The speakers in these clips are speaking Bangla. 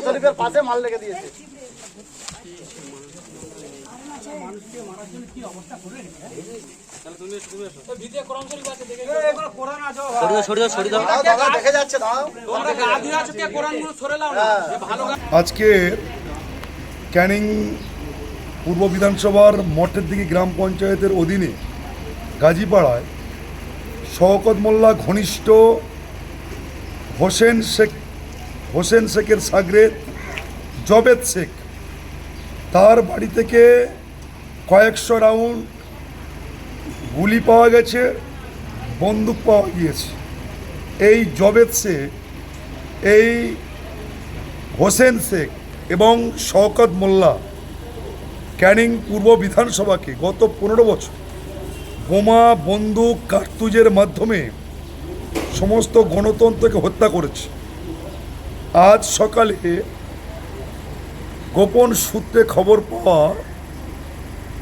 শরীফের পাশে মাল রেখে দিয়েছে। আজকে ক্যানিং পূর্ব বিধানসভার মঠের দিকে গ্রাম পঞ্চায়েতের অধীনে গাজীপাড়ায় শওকত মোল্লা ঘনিষ্ঠ হোসেন শেখের সাগরেদ জবেদ শেখ তার বাড়ি থেকে কয়েকশো রাউন্ড গুলি পাওয়া গেছে, বন্দুক পাওয়া গিয়েছে। এই জবেদ শেখ, এই হোসেন শেখ এবং শওকত মোল্লা ক্যানিং পূর্ব বিধানসভাকে গত 15 বছর বোমা, বন্দুক, কার্তুজের মাধ্যমে সমস্ত গণতন্ত্রকে হত্যা করেছে। আজ সকালে গোপন সূত্রে খবর পাওয়া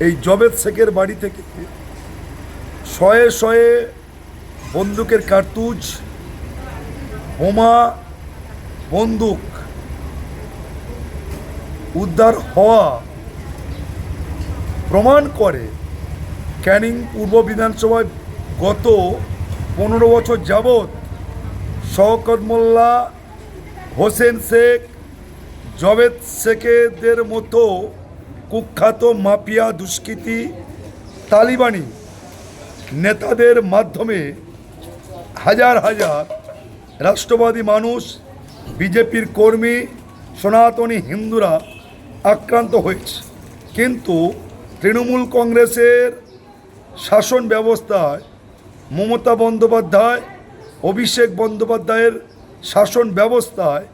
এই জবেদ শেখের বাড়ি থেকে শয়ে শয়ে বন্দুকের কার্তুজ, বোমা, বন্দুক উদ্ধার হওয়া প্রমাণ করে ক্যানিং পূর্ব বিধানসভায় গত 15 বছর যাবৎ শওকত মোল্লা, হোসেন শেখ, জবেদ শেখেদের মতো কুখ্যাত মাফিয়া, দুষ্কৃতী, তালিবানি নেতাদের মাধ্যমে হাজার হাজার রাষ্ট্রবাদী মানুষ, বিজেপির কর্মী, সনাতনী হিন্দুরা আক্রান্ত হয়েছে। কিন্তু তৃণমূল কংগ্রেসের শাসন ব্যবস্থায় মমতা বন্দ্যোপাধ্যায়, অভিষেক বন্দ্যোপাধ্যায়ের শাসন ব্যবস্থায়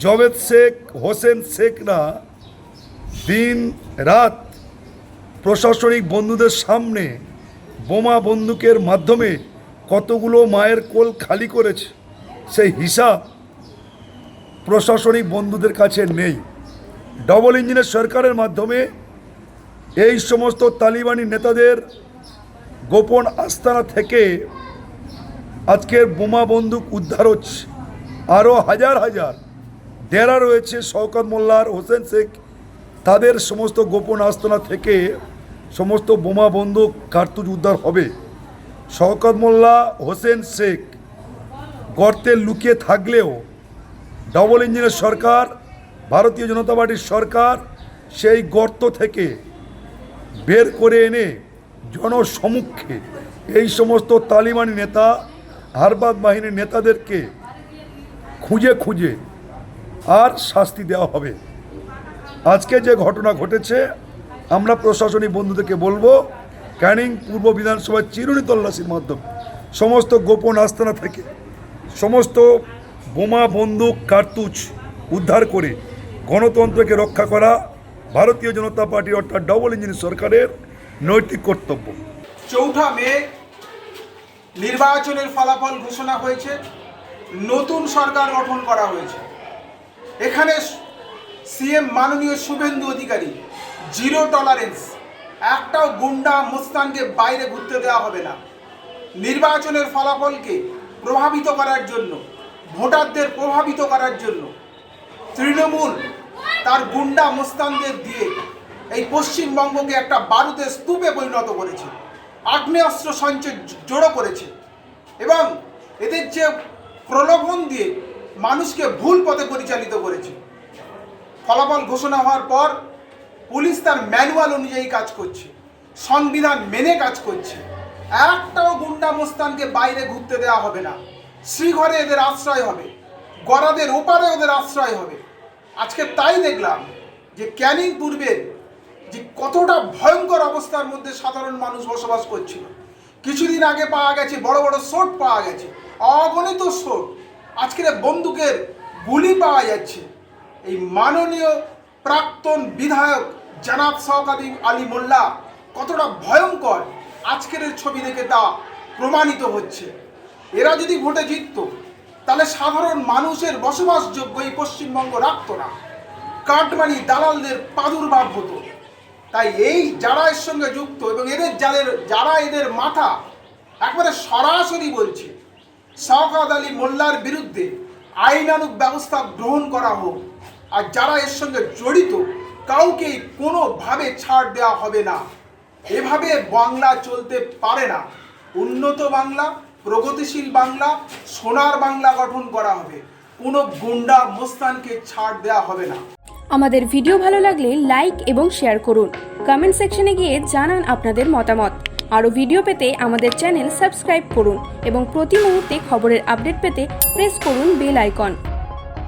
জবেদ শেখ, হোসেন শেখরা দিন রাত প্রশাসনিক বন্ধুদের সামনে বোমা, বন্দুকের মাধ্যমে কতগুলো মায়ের কোল খালি করেছে সেই হিসাব প্রশাসনিক বন্ধুদের কাছে নেই। ডবল ইঞ্জিনের সরকারের মাধ্যমে এই সমস্ত তালিবানি নেতাদের গোপন আস্তানা থেকে আজকের বোমা, বন্দুক উদ্ধার হচ্ছে। আরও হাজার হাজার ডেরা রয়েছে শওকত মোল্লার, হোসেন শেখ, তাদের সমস্ত গোপন আস্তানা থেকে সমস্ত বোমা, বন্দুক, কার্তুজ উদ্ধার হবে। শওকত মোল্লা, হোসেন শেখ গর্তে লুকিয়ে থাকলেও ডবল ইঞ্জিনের সরকার, ভারতীয় জনতা পার্টির সরকার সেই গর্ত থেকে বের করে এনে জনসমক্ষে এই সমস্ত তালিবানি নেতা, হারবাদ বাহিনীর নেতাদেরকে খুঁজে খুঁজে আর শাস্তি দেওয়া হবে। আজকে যে ঘটনা ঘটেছে, আমরা প্রশাসনিক বন্ধুদেরকে বলবো ক্যানিং পূর্ব বিধানসভার চিরুনি তল্লাশির মাধ্যমে সমস্ত গোপন আস্তানা থেকে সমস্ত বোমা, বন্দুক, কার্তুজ উদ্ধার করে গণতন্ত্রকে রক্ষা করা ভারতীয় জনতা পার্টি অর্থাৎ ডবল ইঞ্জিন সরকারের নৈতিক কর্তব্য। 4 মে নির্বাচনের ফলাফল ঘোষণা হয়েছে, নতুন সরকার গঠন করা হয়েছে। এখানে সিএম মাননীয় শুভেন্দু অধিকারী জিরো টলারেন্স, একটাও গুন্ডা মোস্তানকে বাইরে ঘুরতে দেওয়া হবে না। নির্বাচনের ফলাফলকে প্রভাবিত করার জন্য, ভোটারদের প্রভাবিত করার জন্য তৃণমূল তার গুন্ডা মোস্তানদের দিয়ে এই পশ্চিমবঙ্গকে একটা বারুদের স্তূপে পরিণত করেছে, আগ্নেয়াস্ত্র সঞ্চয় জড়ো করেছে এবং এদের যে প্রলোভন দিয়ে মানুষকে ভুল পথে পরিচালিত করেছে। ফলাফল ঘোষণা হওয়ার পর পুলিশ তার ম্যানুয়াল অনুযায়ী কাজ করছে, সংবিধান মেনে কাজ করছে। একটাও গুন্ডা মোস্তানকে বাইরে ঘুরতে দেওয়া হবে না। শ্রীঘরে এদের আশ্রয় হবে, গরাদের ওপারে ওদের আশ্রয় হবে। আজকে তাই দেখলাম যে ক্যানিং পূর্বের যে কতটা ভয়ঙ্কর অবস্থার মধ্যে সাধারণ মানুষ বসবাস করছিল। কিছুদিন আগে পাওয়া গেছে বড় বড় শোট পাওয়া গেছে, অগণিত শোট, আজকের বন্দুকের গুলি পাওয়া যাচ্ছে। এই মাননীয় প্রাক্তন বিধায়ক জনাব শওকত আলী মোল্লা কতটা ভয়ঙ্কর আজকের ছবি দেখে তা প্রমাণিত হচ্ছে। এরা যদি ভোটে জিততো তাহলে সাধারণ মানুষের বসবাসযোগ্য এই পশ্চিমবঙ্গ রাখতো না, কাটমানি দালালদের প্রাদুর্ভাব হতো। তাই এই যারা এর সঙ্গে যুক্ত এবং যারা এদের মাথা, একবারে সরাসরি বলছে শওকত আলী মোল্লার বিরুদ্ধে আইনানুগ ব্যবস্থা গ্রহণ করা হোক। আর যারা এর সঙ্গে জড়িত কাউকে কোনোভাবে ছাড় দেওয়া হবে না। এভাবে বাংলা চলতে পারে না। উন্নত বাংলা, প্রগতিশীল বাংলা, সোনার বাংলা গঠন করা হবে। কোনো গুন্ডা মোস্তানকে ছাড় দেওয়া হবে না। আমাদের ভিডিও ভালো লাগলে লাইক এবং শেয়ার করুন। কমেন্ট সেকশনে গিয়ে জানান আপনাদের মতামত। আরও ভিডিও পেতে আমাদের চ্যানেল সাবস্ক্রাইব করুন এবং প্রতি মুহূর্তে খবরের আপডেট পেতে প্রেস করুন বেল আইকন।